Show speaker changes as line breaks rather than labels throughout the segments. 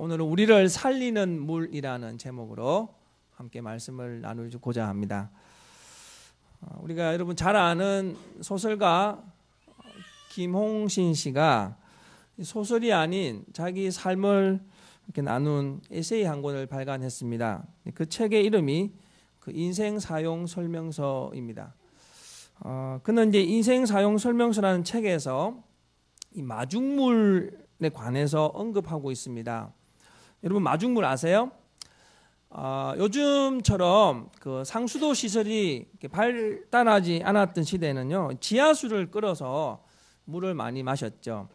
오늘은 우리를 살리는 물이라는 제목으로 함께 말씀을 나누고자 합니다. 우리가 여러분 잘 아는 소설가 김홍신 씨가 소설이 아닌 자기 삶을 이렇게 나눈 에세이 한 권을 발간했습니다. 그 책의 이름이 그 인생 사용 설명서입니다. 그는 이제 인생 사용 설명서라는 책에서 이 마중물에 관해서 언급하고 있습니다. 여러분 마중물 아세요? 요즘처럼 그 상수도 시설이 발달하지 않았던 시대에는요, 지하수를 끌어서 물을 많이 마셨죠.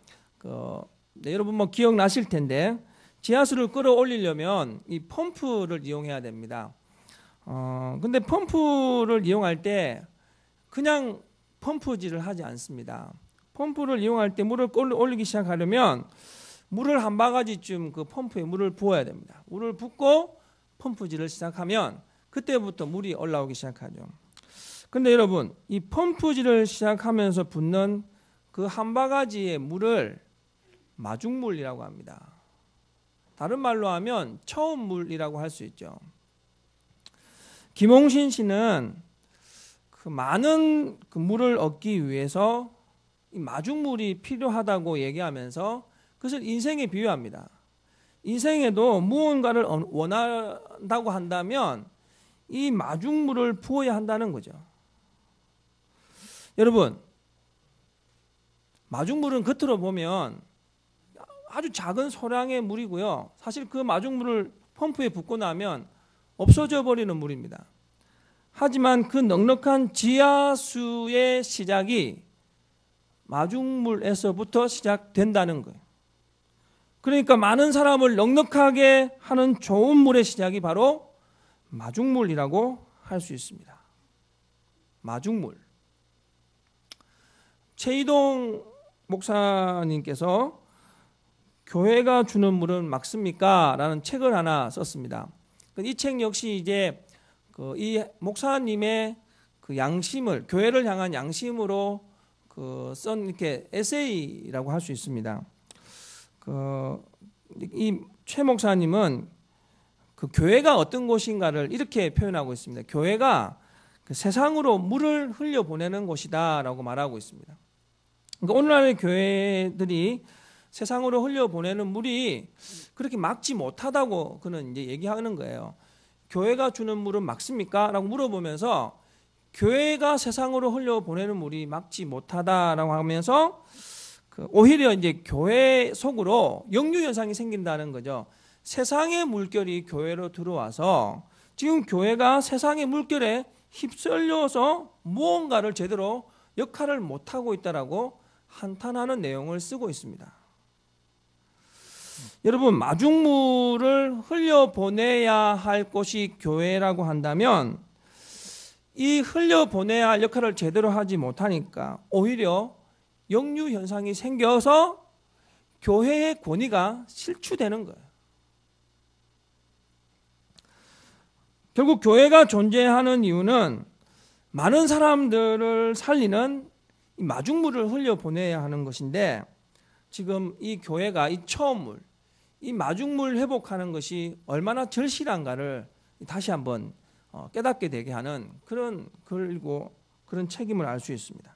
여러분 뭐 기억나실 텐데 지하수를 끌어올리려면 이 펌프를 이용해야 됩니다. 근데 펌프를 이용할 때 그냥 펌프질을 하지 않습니다. 펌프를 이용할 때 물을 올리기 시작하려면 물을 한 바가지쯤 그 펌프에 물을 부어야 됩니다. 물을 붓고 펌프질을 시작하면 그때부터 물이 올라오기 시작하죠. 그런데 여러분, 이 펌프질을 시작하면서 붓는 그 한 바가지의 물을 마중물이라고 합니다. 다른 말로 하면 처음 물이라고 할 수 있죠. 김홍신 씨는 그 많은 그 물을 얻기 위해서 이 마중물이 필요하다고 얘기하면서 그것을 인생에 비유합니다. 인생에도 무언가를 원한다고 한다면 이 마중물을 부어야 한다는 거죠. 여러분, 마중물은 겉으로 보면 아주 작은 소량의 물이고요. 사실 그 마중물을 펌프에 붓고 나면 없어져 버리는 물입니다. 하지만 그 넉넉한 지하수의 시작이 마중물에서부터 시작된다는 거예요. 그러니까 많은 사람을 넉넉하게 하는 좋은 물의 시작이 바로 마중물이라고 할 수 있습니다. 마중물. 최이동 목사님께서 교회가 주는 물은 막습니까? 라는 책을 하나 썼습니다. 이 책 역시 이제 이 목사님의 그 양심을, 교회를 향한 양심으로 쓴 이렇게 에세이라고 할 수 있습니다. 이 최 목사님은 그 교회가 어떤 곳인가를 이렇게 표현하고 있습니다. 교회가 그 세상으로 물을 흘려보내는 곳이다라고 말하고 있습니다. 그러니까 오늘날의 교회들이 세상으로 흘려보내는 물이 그렇게 막지 못하다고 그는 이제 얘기하는 거예요. 교회가 주는 물은 막습니까? 라고 물어보면서 교회가 세상으로 흘려보내는 물이 막지 못하다라고 하면서 오히려 이제 교회 속으로 역류 현상이 생긴다는 거죠. 세상의 물결이 교회로 들어와서 지금 교회가 세상의 물결에 휩쓸려서 무언가를 제대로 역할을 못하고 있다라고 한탄하는 내용을 쓰고 있습니다. 여러분, 마중물을 흘려보내야 할 곳이 교회라고 한다면 이 흘려보내야 할 역할을 제대로 하지 못하니까 오히려 역류 현상이 생겨서 교회의 권위가 실추되는 거예요. 결국 교회가 존재하는 이유는 많은 사람들을 살리는 이 마중물을 흘려보내야 하는 것인데 지금 이 교회가 이 처음물, 이 마중물 회복하는 것이 얼마나 절실한가를 다시 한번 깨닫게 되게 하는 그런 책임을 알 수 있습니다.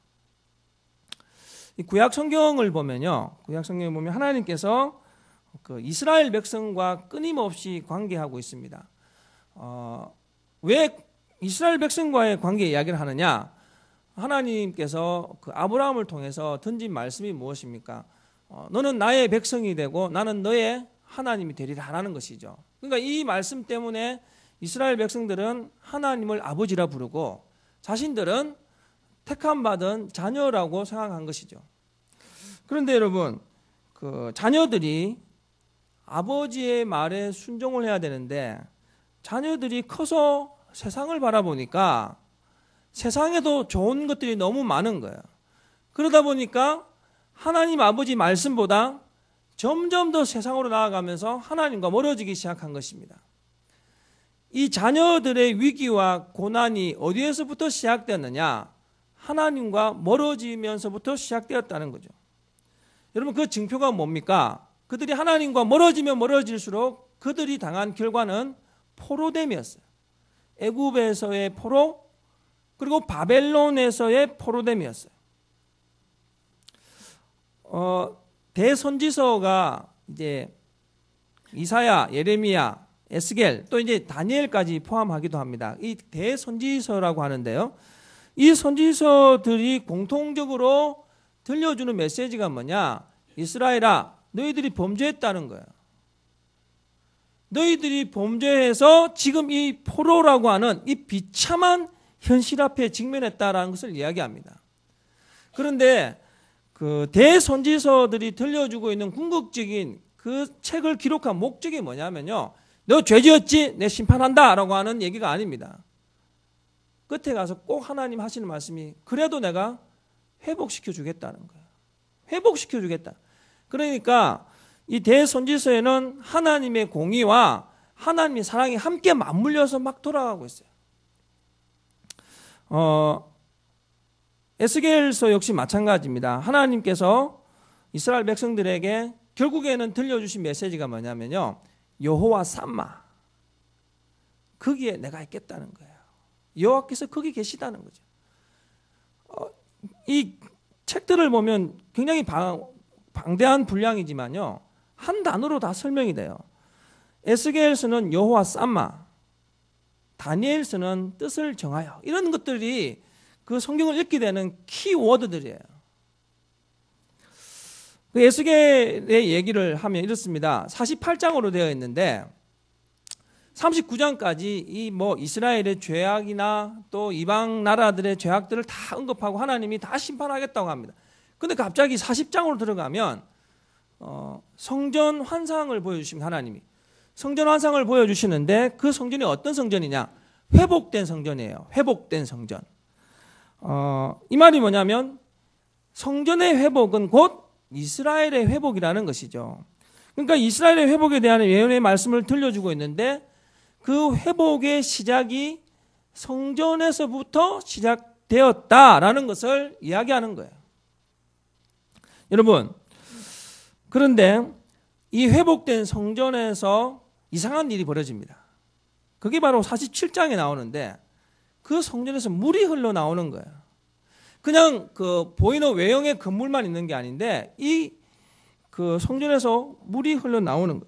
이 구약 성경을 보면요, 구약 성경을 보면 하나님께서 그 이스라엘 백성과 끊임없이 관계하고 있습니다. 왜 이스라엘 백성과의 관계 이야기를 하느냐? 하나님께서 그 아브라함을 통해서 던진 말씀이 무엇입니까? 너는 나의 백성이 되고 나는 너의 하나님이 되리라라는 것이죠. 그러니까 이 말씀 때문에 이스라엘 백성들은 하나님을 아버지라 부르고 자신들은 택함받은 자녀라고 생각한 것이죠. 그런데 여러분, 그 자녀들이 아버지의 말에 순종을 해야 되는데 자녀들이 커서 세상을 바라보니까 세상에도 좋은 것들이 너무 많은 거예요. 그러다 보니까 하나님 아버지 말씀보다 점점 더 세상으로 나아가면서 하나님과 멀어지기 시작한 것입니다. 이 자녀들의 위기와 고난이 어디에서부터 시작되었느냐? 하나님과 멀어지면서부터 시작되었다는 거죠. 여러분, 그 징표가 뭡니까? 그들이 하나님과 멀어지면 멀어질수록 그들이 당한 결과는 포로됨이었어요. 애굽에서의 포로, 그리고 바벨론에서의 포로됨이었어요. 대선지서가 이제 이사야, 예레미야, 에스겔, 또 이제 다니엘까지 포함하기도 합니다. 이 대선지서라고 하는데요. 이 선지서들이 공통적으로 들려주는 메시지가 뭐냐? 이스라엘아, 너희들이 범죄했다는 거예요. 너희들이 범죄해서 지금 이 포로라고 하는 이 비참한 현실 앞에 직면했다라는 것을 이야기합니다. 그런데 그 대선지서들이 들려주고 있는 궁극적인 그 책을 기록한 목적이 뭐냐면요. 너 죄지었지? 내 심판한다 라고 하는 얘기가 아닙니다. 끝에 가서 꼭 하나님 하시는 말씀이 그래도 내가 회복시켜 주겠다는 거예요. 회복시켜 주겠다. 그러니까 이 대선지서에는 하나님의 공의와 하나님의 사랑이 함께 맞물려서 막 돌아가고 있어요. 에스겔서 역시 마찬가지입니다. 하나님께서 이스라엘 백성들에게 결국에는 들려주신 메시지가 뭐냐면요. 여호와 삼마, 거기에 내가 있겠다는 거예요. 여호와께서 거기 계시다는 거죠. 이 책들을 보면 굉장히 방대한 분량이지만요. 한 단어로 다 설명이 돼요. 에스겔서는 여호와 삼마, 다니엘서는 뜻을 정하여, 이런 것들이 그 성경을 읽게 되는 키워드들이에요. 그 에스겔의 얘기를 하면 이렇습니다. 48장으로 되어 있는데 39장까지 이 뭐 이스라엘의 죄악이나 또 이방 나라들의 죄악들을 다 언급하고 하나님이 다 심판하겠다고 합니다. 근데 갑자기 40장으로 들어가면 성전 환상을 보여주십니다. 하나님이 성전 환상을 보여주시는데 그 성전이 어떤 성전이냐? 회복된 성전이에요. 회복된 성전. 이 말이 뭐냐면 성전의 회복은 곧 이스라엘의 회복이라는 것이죠. 그러니까 이스라엘의 회복에 대한 예언의 말씀을 들려주고 있는데 그 회복의 시작이 성전에서부터 시작되었다라는 것을 이야기하는 거예요. 여러분, 그런데 이 회복된 성전에서 이상한 일이 벌어집니다. 그게 바로 47장에 나오는데 그 성전에서 물이 흘러나오는 거예요. 그냥 그 보이는 외형의 건물만 있는 게 아닌데 이 그 성전에서 물이 흘러나오는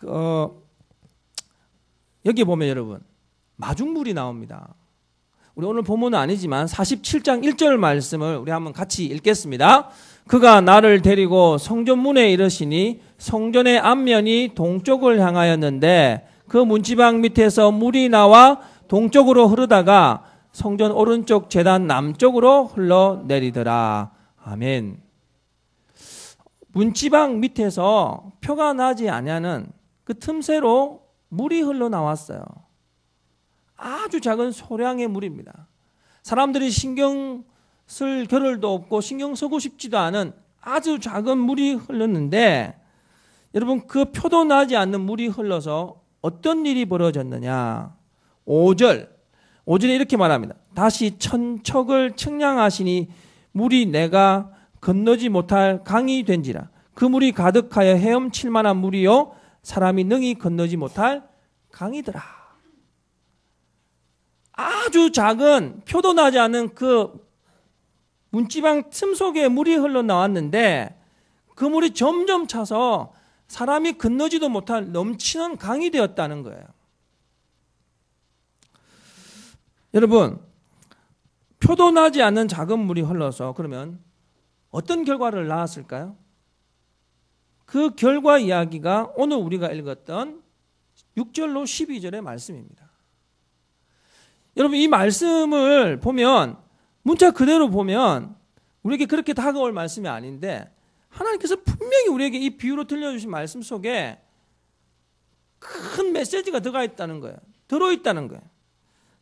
거예요. 여기 보면 여러분 마중물이 나옵니다. 우리 오늘 본문은 아니지만 47장 1절 말씀을 우리 한번 같이 읽겠습니다. 그가 나를 데리고 성전 문에 이르시니 성전의 앞면이 동쪽을 향하였는데 그 문지방 밑에서 물이 나와 동쪽으로 흐르다가 성전 오른쪽 제단 남쪽으로 흘러내리더라. 아멘. 문지방 밑에서 표가 나지 아니하는 그 틈새로 물이 흘러나왔어요. 아주 작은 소량의 물입니다. 사람들이 신경 쓸 겨를도 없고 신경 쓰고 싶지도 않은 아주 작은 물이 흘렀는데 여러분 그 표도 나지 않는 물이 흘러서 어떤 일이 벌어졌느냐. 5절에 이렇게 말합니다. 다시 천척을 측량하시니 물이 내가 건너지 못할 강이 된지라. 그 물이 가득하여 헤엄칠 만한 물이요 사람이 능히 건너지 못할 강이더라. 아주 작은 표도 나지 않는 그 문지방 틈 속에 물이 흘러나왔는데 그 물이 점점 차서 사람이 건너지도 못할 넘치는 강이 되었다는 거예요. 여러분, 표도 나지 않는 작은 물이 흘러서 그러면 어떤 결과를 낳았을까요? 그 결과 이야기가 오늘 우리가 읽었던 6절로 12절의 말씀입니다. 여러분 이 말씀을 보면 문자 그대로 보면 우리에게 그렇게 다가올 말씀이 아닌데 하나님께서 분명히 우리에게 이 비유로 들려주신 말씀 속에 큰 메시지가 들어있다는 거예요. 들어있다는 거예요.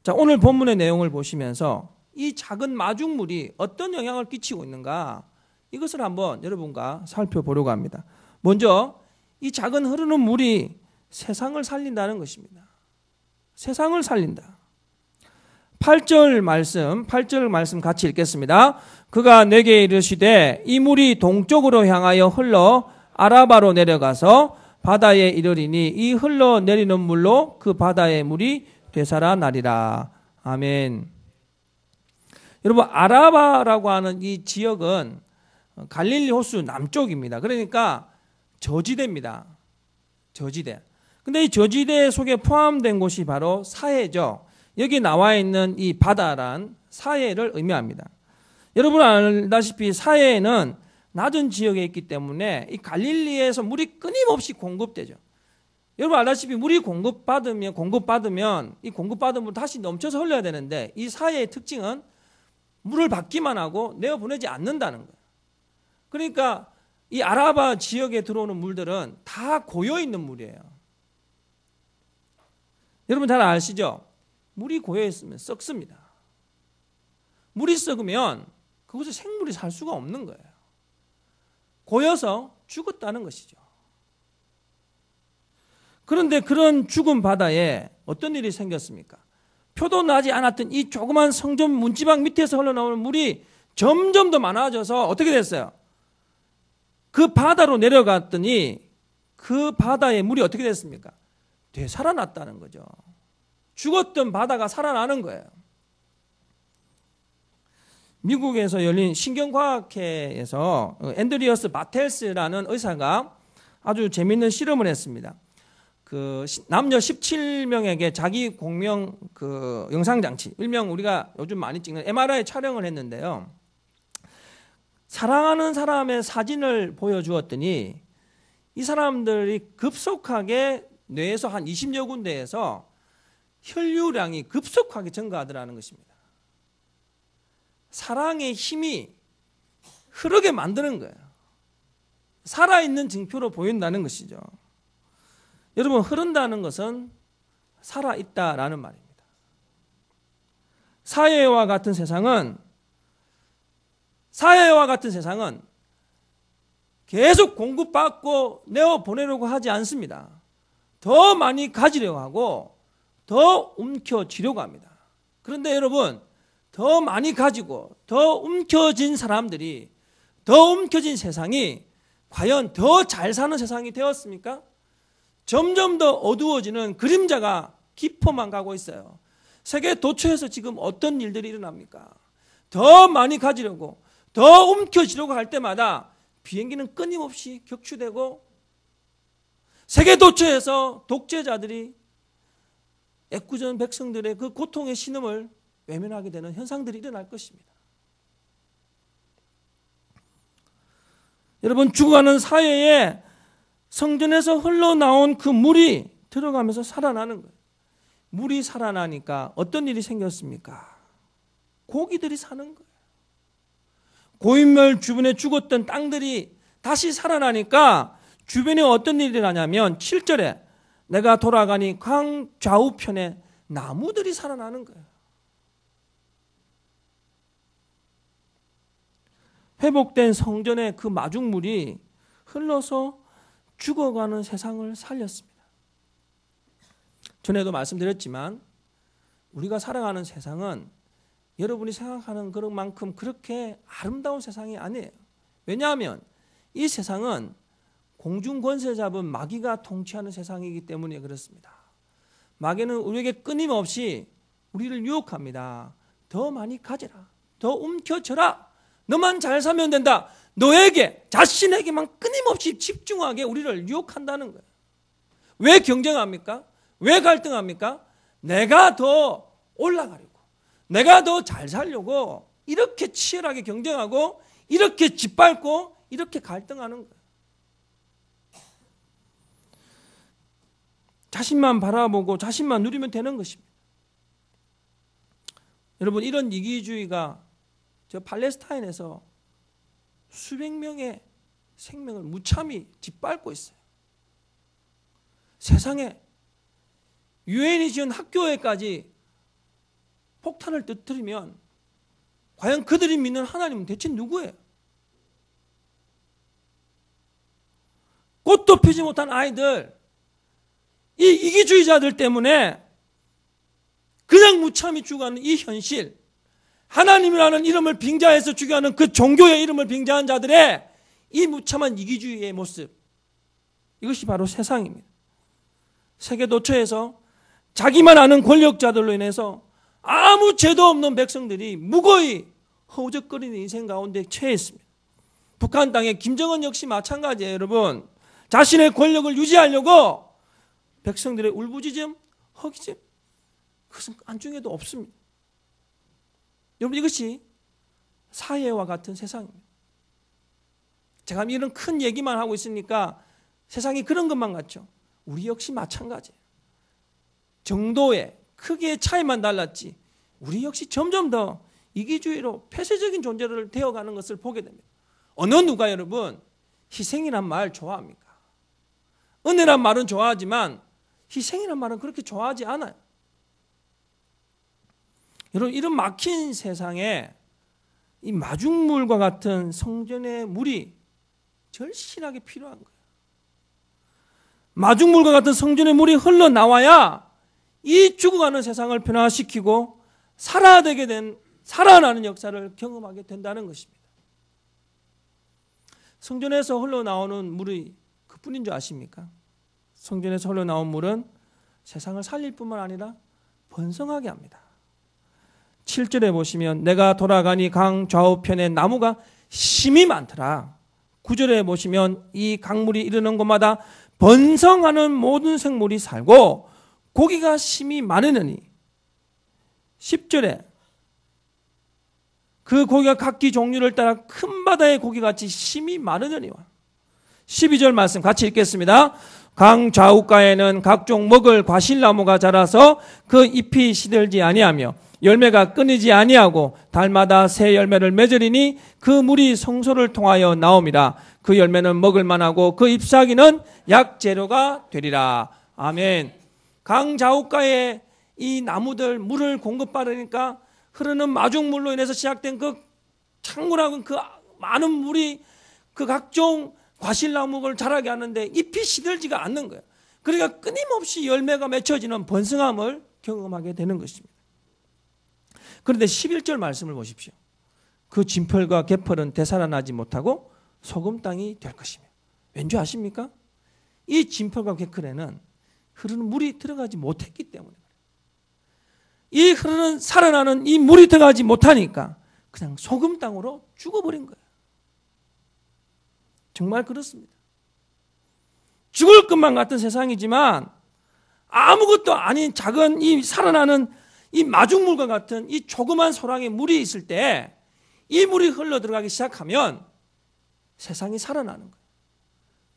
자, 오늘 본문의 내용을 보시면서 이 작은 마중물이 어떤 영향을 끼치고 있는가 이것을 한번 여러분과 살펴보려고 합니다. 먼저 이 작은 흐르는 물이 세상을 살린다는 것입니다. 세상을 살린다. 8절 말씀 같이 읽겠습니다. 그가 내게 이르시되 이 물이 동쪽으로 향하여 흘러 아라바로 내려가서 바다에 이르리니 이 흘러내리는 물로 그 바다의 물이 되살아나리라. 아멘. 여러분, 아라바라고 하는 이 지역은 갈릴리 호수 남쪽입니다. 그러니까 저지대입니다. 저지대. 근데 이 저지대 속에 포함된 곳이 바로 사해죠. 여기 나와 있는 이 바다란 사해를 의미합니다. 여러분 알다시피 사해는 낮은 지역에 있기 때문에 이 갈릴리에서 물이 끊임없이 공급되죠. 여러분 알다시피 물이 공급받으면 이 공급받은 물 다시 넘쳐서 흘러야 되는데 이 사해의 특징은 물을 받기만 하고 내어보내지 않는다는 거예요. 그러니까 이 아라바 지역에 들어오는 물들은 다 고여있는 물이에요. 여러분 잘 아시죠? 물이 고여있으면 썩습니다. 물이 썩으면 그곳에 생물이 살 수가 없는 거예요. 고여서 죽었다는 것이죠. 그런데 그런 죽은 바다에 어떤 일이 생겼습니까? 표도 나지 않았던 이 조그만 성전 문지방 밑에서 흘러나오는 물이 점점 더 많아져서 어떻게 됐어요? 그 바다로 내려갔더니 그 바다의 물이 어떻게 됐습니까? 되살아났다는 거죠. 죽었던 바다가 살아나는 거예요. 미국에서 열린 신경과학회에서 앤드리어스 바텔스라는 의사가 아주 재미있는 실험을 했습니다. 그 남녀 17명에게 자기 공명 그 영상장치, 일명 우리가 요즘 많이 찍는 MRI 촬영을 했는데요. 사랑하는 사람의 사진을 보여주었더니 이 사람들이 급속하게 뇌에서 한 20여 군데에서 혈류량이 급속하게 증가하더라는 것입니다. 사랑의 힘이 흐르게 만드는 거예요. 살아있는 증표로 보인다는 것이죠. 여러분, 흐른다는 것은 살아있다라는 말입니다. 사해와 같은 세상은 계속 공급받고 내어보내려고 하지 않습니다. 더 많이 가지려고 하고 더 움켜쥐려고 합니다. 그런데 여러분, 더 많이 가지고 더 움켜진 사람들이, 더 움켜진 세상이 과연 더 잘 사는 세상이 되었습니까? 점점 더 어두워지는 그림자가 깊어만 가고 있어요. 세계 도처에서 지금 어떤 일들이 일어납니까? 더 많이 가지려고, 더 움켜쥐려고 할 때마다 비행기는 끊임없이 격추되고 세계 도처에서 독재자들이 애꿎은 백성들의 그 고통의 신음을 외면하게 되는 현상들이 일어날 것입니다. 여러분, 죽어가는 사회에 성전에서 흘러나온 그 물이 들어가면서 살아나는 거예요. 물이 살아나니까 어떤 일이 생겼습니까? 고기들이 사는 거예요. 고인멸 주변에 죽었던 땅들이 다시 살아나니까 주변에 어떤 일이 일어나냐면 7절에 내가 돌아가니 강 좌우편에 나무들이 살아나는 거예요. 회복된 성전의 그 마중물이 흘러서 죽어가는 세상을 살렸습니다. 전에도 말씀드렸지만 우리가 살아가는 세상은 여러분이 생각하는 그런 만큼 그렇게 아름다운 세상이 아니에요. 왜냐하면 이 세상은 공중 권세 잡은 마귀가 통치하는 세상이기 때문에 그렇습니다. 마귀는 우리에게 끊임없이 우리를 유혹합니다. 더 많이 가져라. 더 움켜져라. 너만 잘 살면 된다. 너에게, 자신에게만 끊임없이 집중하게 우리를 유혹한다는 거예요. 왜 경쟁합니까? 왜 갈등합니까? 내가 더 올라가려고, 내가 더 잘 살려고 이렇게 치열하게 경쟁하고 이렇게 짓밟고 이렇게 갈등하는 거예요. 자신만 바라보고 자신만 누리면 되는 것입니다. 여러분, 이런 이기주의가 저 팔레스타인에서 수백 명의 생명을 무참히 짓밟고 있어요. 세상에 유엔이 지은 학교에까지 폭탄을 터뜨리면 과연 그들이 믿는 하나님은 대체 누구예요? 꽃도 피지 못한 아이들, 이 이기주의자들 때문에 그냥 무참히 죽어가는 이 현실, 하나님이라는 이름을 빙자해서 죽여가는 그 종교의 이름을 빙자한 자들의 이 무참한 이기주의의 모습, 이것이 바로 세상입니다. 세계 도처에서 자기만 아는 권력자들로 인해서 아무 죄도 없는 백성들이 무고히 허우적거리는 인생 가운데 처했습니다. 북한 땅의 김정은 역시 마찬가지예요. 여러분, 자신의 권력을 유지하려고 백성들의 울부짖음, 허기짐, 그것은 안중에도 없습니다. 여러분, 이것이 사회와 같은 세상입니다. 제가 이런 큰 얘기만 하고 있으니까 세상이 그런 것만 같죠. 우리 역시 마찬가지예요. 정도의 크기의 차이만 달랐지 우리 역시 점점 더 이기주의로 폐쇄적인 존재를 되어가는 것을 보게 됩니다. 어느 누가 여러분 희생이란 말 좋아합니까? 은혜란 말은 좋아하지만 희생이란 말은 그렇게 좋아하지 않아요. 여러분, 이런 막힌 세상에 이 마중물과 같은 성전의 물이 절실하게 필요한 거예요. 마중물과 같은 성전의 물이 흘러나와야 이 죽어가는 세상을 변화시키고 살아나는 역사를 경험하게 된다는 것입니다. 성전에서 흘러나오는 물이 그뿐인 줄 아십니까? 성전에서 흘러나온 물은 세상을 살릴 뿐만 아니라 번성하게 합니다. 7절에 보시면 내가 돌아가니 강 좌우편에 나무가 심이 많더라. 9절에 보시면 이 강물이 이르는 곳마다 번성하는 모든 생물이 살고 고기가 심이 많으니 10절에 그 고기가 각기 종류를 따라 큰 바다의 고기같이 심이 많으니와 12절 말씀 같이 읽겠습니다. 강 좌우가에는 각종 먹을 과실나무가 자라서 그 잎이 시들지 아니하며 열매가 끊이지 아니하고 달마다 새 열매를 맺으리니 그 물이 성소를 통하여 나옵니다. 그 열매는 먹을 만하고 그 잎사귀는 약재료가 되리라. 아멘. 강 좌우가에 이 나무들 물을 공급받으니까 흐르는 마중물로 인해서 시작된 그 창물하고 그 많은 물이 그 각종 과실나무를 자라게 하는데 잎이 시들지가 않는 거예요. 그러니까 끊임없이 열매가 맺혀지는 번성함을 경험하게 되는 것입니다. 그런데 11절 말씀을 보십시오. 그 진펄과 개펄은 되살아나지 못하고 소금 땅이 될 것이며. 왠지 아십니까? 이 진펄과 개펄에는 흐르는 물이 들어가지 못했기 때문에 이 흐르는 살아나는 이 물이 들어가지 못하니까 그냥 소금 땅으로 죽어버린 거예요. 정말 그렇습니다. 죽을 것만 같은 세상이지만 아무것도 아닌 작은 이 살아나는 이 마중물과 같은 이 조그만 소랑의 물이 있을 때 이 물이 흘러 들어가기 시작하면 세상이 살아나는 거예요.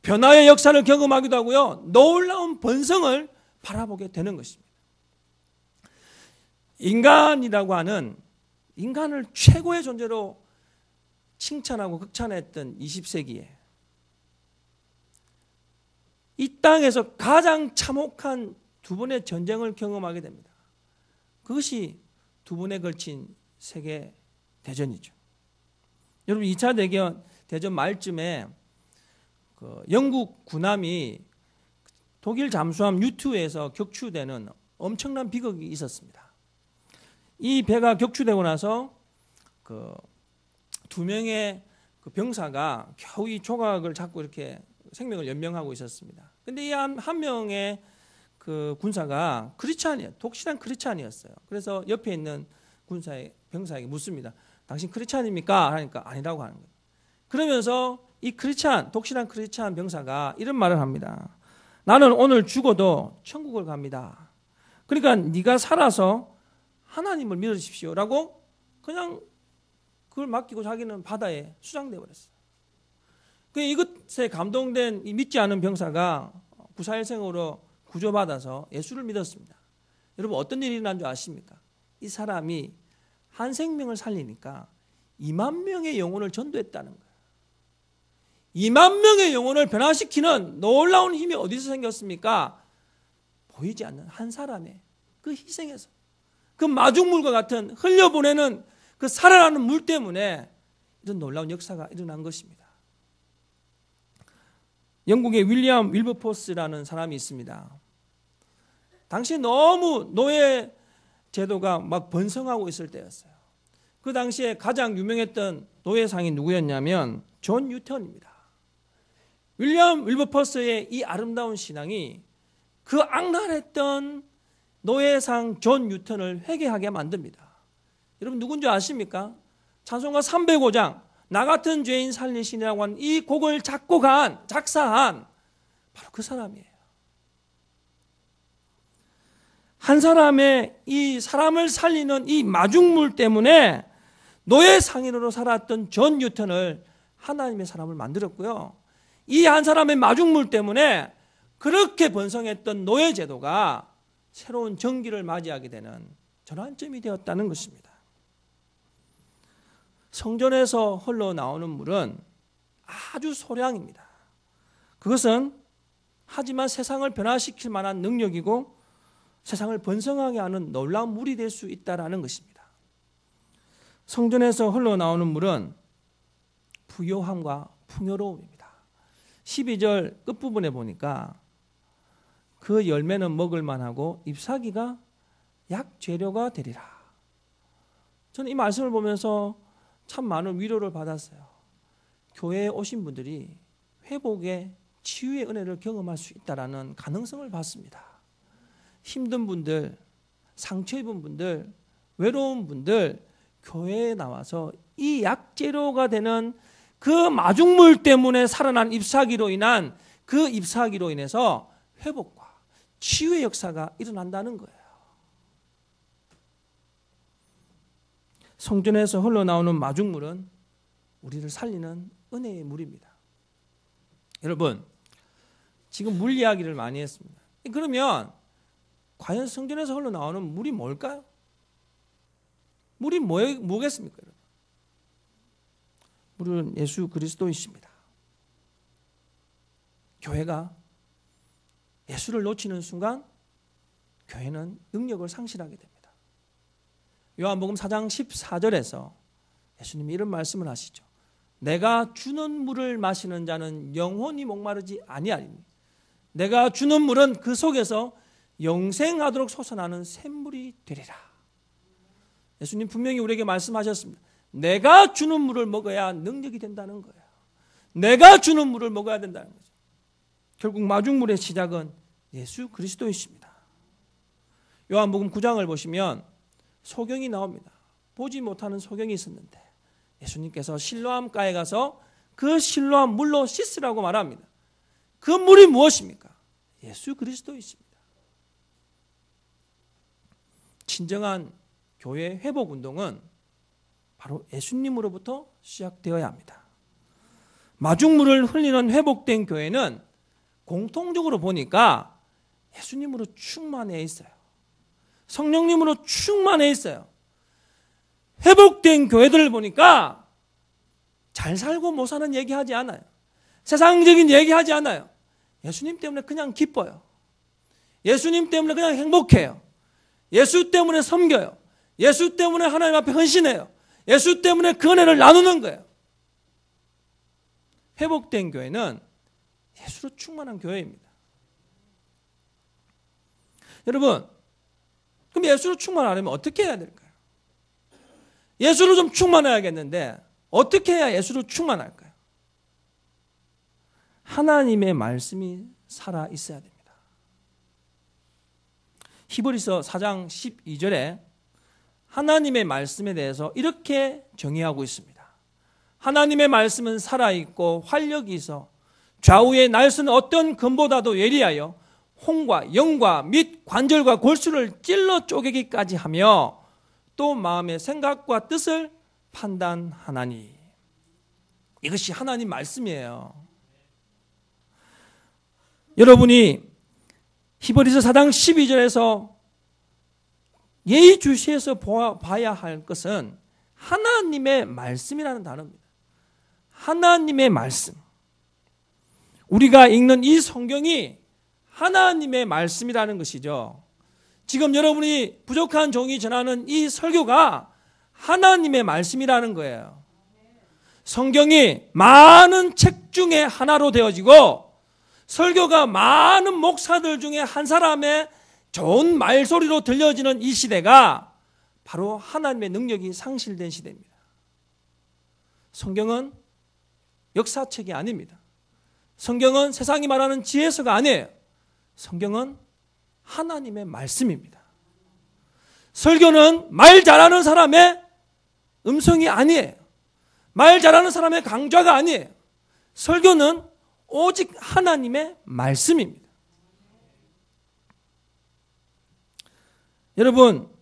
변화의 역사를 경험하기도 하고요. 놀라운 번성을 바라보게 되는 것입니다. 인간이라고 하는 인간을 최고의 존재로 칭찬하고 극찬했던 20세기에 이 땅에서 가장 참혹한 두 번의 전쟁을 경험하게 됩니다. 그것이 두 번에 걸친 세계 대전이죠. 여러분 2차 대전 말쯤에 그 영국 군함이 독일 잠수함 U2에서 격추되는 엄청난 비극이 있었습니다. 이 배가 격추되고 나서 그 두 명의 그 병사가 겨우 이 조각을 잡고 이렇게 생명을 연명하고 있었습니다. 근데 이 한 명의 그 군사가 독실한 크리스찬이었어요. 그래서 옆에 있는 병사에게 묻습니다. 당신 크리스찬입니까? 하니까 아니라고 하는 거예요. 그러면서 이 독실한 크리스찬 병사가 이런 말을 합니다. 나는 오늘 죽어도 천국을 갑니다. 그러니까 네가 살아서 하나님을 믿으십시오라고 그냥 그걸 맡기고 자기는 바다에 수장되어 버렸어요. 이것에 감동된 이 믿지 않은 병사가 구사일생으로 구조받아서 예수를 믿었습니다. 여러분 어떤 일이 일어난 줄 아십니까? 이 사람이 한 생명을 살리니까 2만 명의 영혼을 전도했다는 거예요. 2만 명의 영혼을 변화시키는 놀라운 힘이 어디서 생겼습니까? 보이지 않는 한 사람의 그 희생에서 그 마중물과 같은 흘려보내는 그 살아나는 물 때문에 이런 놀라운 역사가 일어난 것입니다. 영국의 윌리엄 윌버포스라는 사람이 있습니다. 당시 너무 노예 제도가 막 번성하고 있을 때였어요. 그 당시에 가장 유명했던 노예상이 누구였냐면 존 뉴턴입니다. 윌리엄 윌버퍼스의 이 아름다운 신앙이 그 악랄했던 노예상 존 뉴턴을 회개하게 만듭니다. 여러분 누군지 아십니까? 찬송가 305장 나 같은 죄인 살리시니라고 하는 이 곡을 작사한 바로 그 사람이에요. 한 사람의 이 사람을 살리는 이 마중물 때문에 노예 상인으로 살았던 존 뉴턴을 하나님의 사람을 만들었고요. 이 한 사람의 마중물 때문에 그렇게 번성했던 노예 제도가 새로운 정기를 맞이하게 되는 전환점이 되었다는 것입니다. 성전에서 흘러나오는 물은 아주 소량입니다. 그것은 하지만 세상을 변화시킬 만한 능력이고 세상을 번성하게 하는 놀라운 물이 될 수 있다는 것입니다. 성전에서 흘러나오는 물은 부요함과 풍요로움입니다. 12절 끝부분에 보니까 그 열매는 먹을 만하고 잎사귀가 약재료가 되리라. 저는 이 말씀을 보면서 참 많은 위로를 받았어요. 교회에 오신 분들이 회복의 치유의 은혜를 경험할 수 있다는 가능성을 봤습니다. 힘든 분들, 상처 입은 분들, 외로운 분들 교회에 나와서 이 약재료가 되는 그 마중물 때문에 살아난 잎사귀로 인한 그 잎사귀로 인해서 회복과 치유의 역사가 일어난다는 거예요. 성전에서 흘러나오는 마중물은 우리를 살리는 은혜의 물입니다. 여러분, 지금 물 이야기를 많이 했습니다. 그러면 과연 성전에서 흘러나오는 물이 뭘까요? 물이 뭐겠습니까? 물은 예수 그리스도이십니다. 교회가 예수를 놓치는 순간 교회는 능력을 상실하게 됩니다. 요한복음 4장 14절에서 예수님이 이런 말씀을 하시죠. 내가 주는 물을 마시는 자는 영원히 목마르지 아니하리니 내가 주는 물은 그 속에서 영생하도록 솟아나는 샘물이 되리라. 예수님 분명히 우리에게 말씀하셨습니다. 내가 주는 물을 먹어야 능력이 된다는 거예요. 내가 주는 물을 먹어야 된다는 거죠. 결국 마중물의 시작은 예수 그리스도이십니다. 요한복음 9장을 보시면 소경이 나옵니다. 보지 못하는 소경이 있었는데 예수님께서 실로암가에 가서 그 실로암 물로 씻으라고 말합니다. 그 물이 무엇입니까? 예수 그리스도이십니다. 진정한 교회 회복 운동은 바로 예수님으로부터 시작되어야 합니다. 마중물을 흘리는 회복된 교회는 공통적으로 보니까 예수님으로 충만해 있어요. 성령님으로 충만해 있어요. 회복된 교회들을 보니까 잘 살고 못 사는 얘기하지 않아요. 세상적인 얘기하지 않아요. 예수님 때문에 그냥 기뻐요. 예수님 때문에 그냥 행복해요. 예수 때문에 섬겨요. 예수 때문에 하나님 앞에 헌신해요. 예수 때문에 그 은혜를 나누는 거예요. 회복된 교회는 예수로 충만한 교회입니다. 여러분, 그럼 예수로 충만하려면 어떻게 해야 될까요? 예수로 좀 충만해야겠는데 어떻게 해야 예수로 충만할까요? 하나님의 말씀이 살아 있어야 됩니다. 히브리서 4장 12절에 하나님의 말씀에 대해서 이렇게 정의하고 있습니다. 하나님의 말씀은 살아있고 활력이 있어 좌우에 날서는 어떤 금보다도 예리하여 홍과 영과 및 관절과 골수를 찔러 쪼개기까지 하며 또 마음의 생각과 뜻을 판단하나니. 이것이 하나님 말씀이에요. 여러분이 히브리서 4장 12절에서 예의주시해서 봐야 할 것은 하나님의 말씀이라는 단어입니다. 하나님의 말씀. 우리가 읽는 이 성경이 하나님의 말씀이라는 것이죠. 지금 여러분이 부족한 종이 전하는 이 설교가 하나님의 말씀이라는 거예요. 성경이 많은 책 중에 하나로 되어지고 설교가 많은 목사들 중에 한 사람의 좋은 말소리로 들려지는 이 시대가 바로 하나님의 능력이 상실된 시대입니다. 성경은 역사책이 아닙니다. 성경은 세상이 말하는 지혜서가 아니에요. 성경은 하나님의 말씀입니다. 설교는 말 잘하는 사람의 음성이 아니에요. 말 잘하는 사람의 강좌가 아니에요. 설교는 오직 하나님의 말씀입니다. 여러분,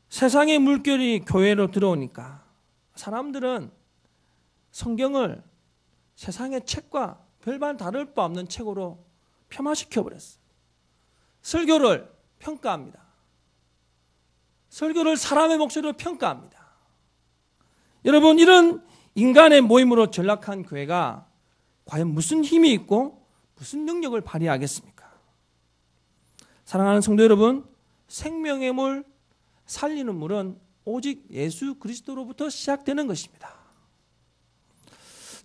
세상의 물결이 교회로 들어오니까 사람들은 성경을 세상의 책과 별반 다를 바 없는 책으로 폄하시켜버렸어요. 설교를 평가합니다. 설교를 사람의 목소리로 평가합니다. 여러분, 이런 인간의 모임으로 전락한 교회가 과연 무슨 힘이 있고 무슨 능력을 발휘하겠습니까? 사랑하는 성도 여러분, 생명의 물, 살리는 물은 오직 예수 그리스도로부터 시작되는 것입니다.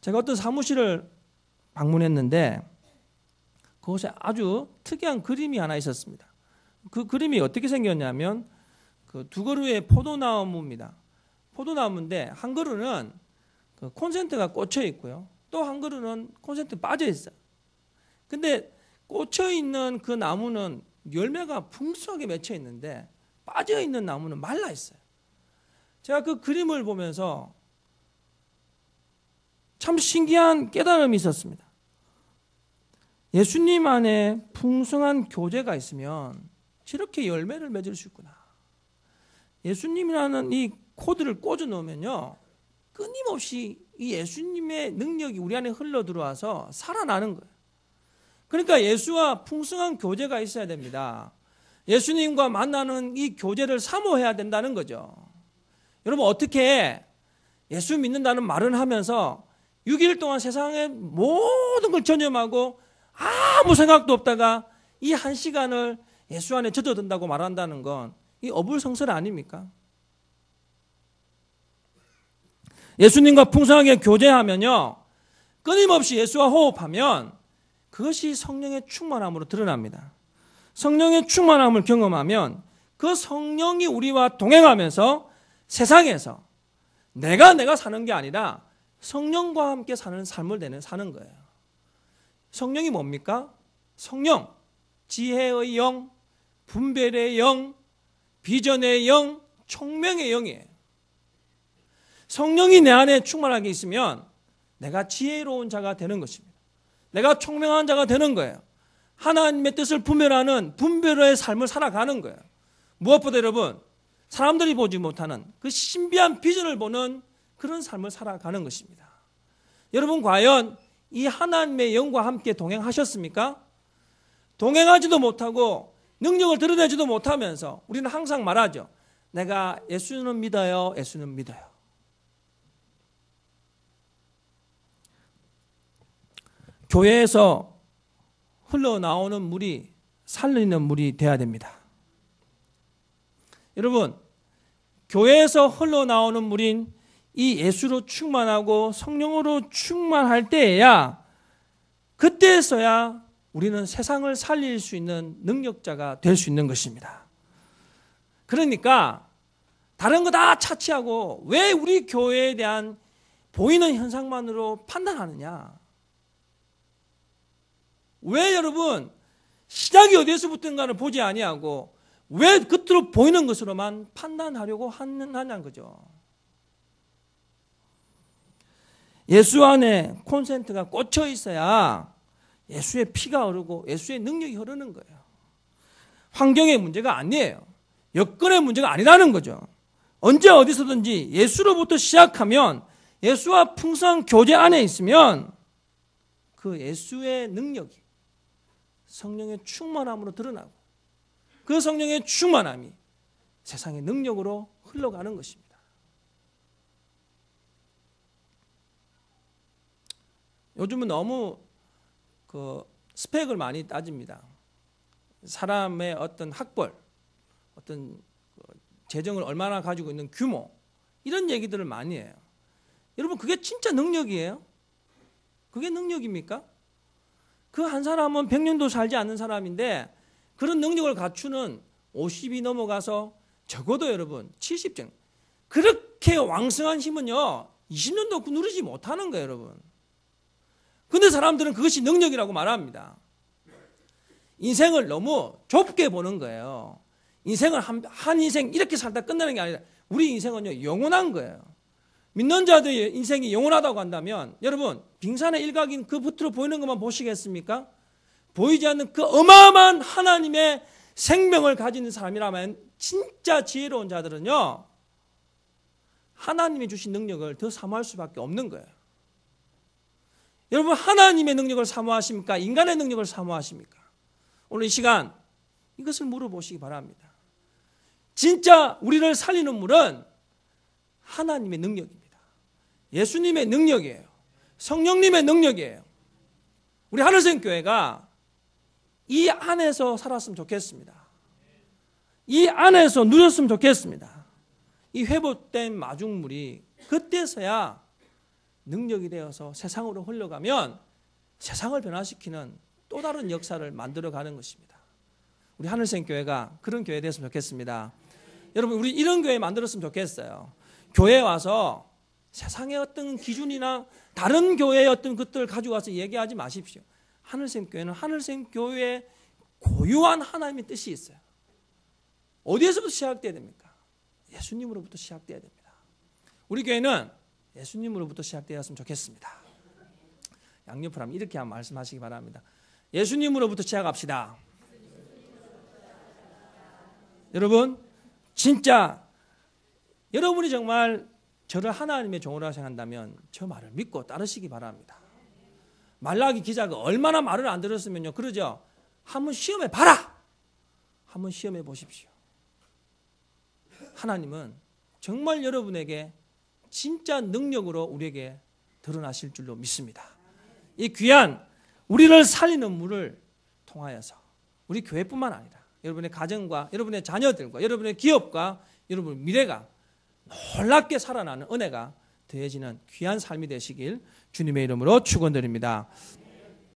제가 어떤 사무실을 방문했는데 그곳에 아주 특이한 그림이 하나 있었습니다. 그 그림이 어떻게 생겼냐면 그 두 그루의 포도나무입니다. 포도나무인데 한 그루는 그 콘센트가 꽂혀 있고요. 또 한 그루는 콘센트 빠져 있어요. 근데 꽂혀 있는 그 나무는 열매가 풍성하게 맺혀 있는데 빠져 있는 나무는 말라 있어요. 제가 그 그림을 보면서 참 신기한 깨달음이 있었습니다. 예수님 안에 풍성한 교제가 있으면 저렇게 열매를 맺을 수 있구나. 예수님이라는 이 코드를 꽂아 놓으면요, 끊임없이 이 예수님의 능력이 우리 안에 흘러 들어와서 살아나는 거예요. 그러니까 예수와 풍성한 교제가 있어야 됩니다. 예수님과 만나는 이 교제를 사모해야 된다는 거죠. 여러분, 어떻게 예수 믿는다는 말은 하면서 6일 동안 세상의 모든 걸 전념하고 아무 생각도 없다가 이 한 시간을 예수 안에 젖어든다고 말한다는 건 이 어불성설 아닙니까? 예수님과 풍성하게 교제하면요, 끊임없이 예수와 호흡하면 그것이 성령의 충만함으로 드러납니다. 성령의 충만함을 경험하면 그 성령이 우리와 동행하면서 세상에서 내가 사는 게 아니라 성령과 함께 사는 삶을 사는 거예요. 성령이 뭡니까? 성령, 지혜의 영, 분별의 영, 비전의 영, 총명의 영이에요. 성령이 내 안에 충만하게 있으면 내가 지혜로운 자가 되는 것입니다. 내가 총명한 자가 되는 거예요. 하나님의 뜻을 분별하는 분별의 삶을 살아가는 거예요. 무엇보다 여러분, 사람들이 보지 못하는 그 신비한 비전을 보는 그런 삶을 살아가는 것입니다. 여러분, 과연 이 하나님의 영과 함께 동행하셨습니까? 동행하지도 못하고 능력을 드러내지도 못하면서 우리는 항상 말하죠. 내가 예수는 믿어요. 예수는 믿어요. 교회에서 흘러나오는 물이 살리는 물이 되어야 됩니다. 여러분, 교회에서 흘러나오는 물인 이 예수로 충만하고 성령으로 충만할 때에야, 그때에서야 우리는 세상을 살릴 수 있는 능력자가 될 수 있는 것입니다. 그러니까 다른 거 다 차치하고 왜 우리 교회에 대한 보이는 현상만으로 판단하느냐? 왜 여러분 시작이 어디에서부터인가를 보지 아니하고 왜 겉으로 보이는 것으로만 판단하려고 하는 거죠? 예수 안에 콘센트가 꽂혀 있어야 예수의 피가 흐르고 예수의 능력이 흐르는 거예요. 환경의 문제가 아니에요. 여건의 문제가 아니라는 거죠. 언제 어디서든지 예수로부터 시작하면, 예수와 풍성한 교제 안에 있으면 그 예수의 능력이 성령의 충만함으로 드러나고 그 성령의 충만함이 세상의 능력으로 흘러가는 것입니다. 요즘은 너무 그 스펙을 많이 따집니다. 사람의 어떤 학벌, 어떤 재정을 얼마나 가지고 있는 규모, 이런 얘기들을 많이 해요. 여러분, 그게 진짜 능력이에요? 그게 능력입니까? 그 한 사람은 100년도 살지 않는 사람인데 그런 능력을 갖추는 50이 넘어가서 적어도 여러분 70점, 그렇게 왕성한 힘은요 20년도 누리지 못하는 거예요. 여러분, 근데 사람들은 그것이 능력이라고 말합니다. 인생을 너무 좁게 보는 거예요. 인생을 한 인생 이렇게 살다 끝나는 게 아니라 우리 인생은요, 영원한 거예요. 믿는 자들의 인생이 영원하다고 한다면 여러분, 빙산의 일각인 그 붙들어 보이는 것만 보시겠습니까? 보이지 않는 그 어마어마한 하나님의 생명을 가지는 사람이라면 진짜 지혜로운 자들은요, 하나님이 주신 능력을 더 사모할 수밖에 없는 거예요. 여러분, 하나님의 능력을 사모하십니까? 인간의 능력을 사모하십니까? 오늘 이 시간 이것을 물어보시기 바랍니다. 진짜 우리를 살리는 물은 하나님의 능력입니다. 예수님의 능력이에요. 성령님의 능력이에요. 우리 하늘생교회가 이 안에서 살았으면 좋겠습니다. 이 안에서 누렸으면 좋겠습니다. 이 회복된 마중물이 그때서야 능력이 되어서 세상으로 흘러가면 세상을 변화시키는 또 다른 역사를 만들어가는 것입니다. 우리 하늘생교회가 그런 교회 됐으면 좋겠습니다. 여러분, 우리 이런 교회 만들었으면 좋겠어요. 교회에 와서 세상의 어떤 기준이나 다른 교회의 어떤 것들을 가지고 와서 얘기하지 마십시오. 하늘생교회는 하늘생교회의 고유한 하나님의 뜻이 있어요. 어디에서부터 시작돼야 됩니까? 예수님으로부터 시작돼야 됩니다. 우리 교회는 예수님으로부터 시작되었으면 좋겠습니다. 양옆을 하면 이렇게 한번 말씀하시기 바랍니다. 예수님으로부터 시작합시다. 여러분, 진짜 여러분이 정말 저를 하나님의 종으로 생각한다면 저 말을 믿고 따르시기 바랍니다. 말라기 기자가 얼마나 말을 안 들었으면요, 그러죠? 한번 시험해 봐라. 한번 시험해 보십시오. 하나님은 정말 여러분에게 진짜 능력으로 우리에게 드러나실 줄로 믿습니다. 이 귀한 우리를 살리는 물을 통하여서 우리 교회뿐만 아니라 여러분의 가정과 여러분의 자녀들과 여러분의 기업과 여러분의 미래가 놀랍게 살아나는 은혜가 더해지는 귀한 삶이 되시길 주님의 이름으로 축원드립니다.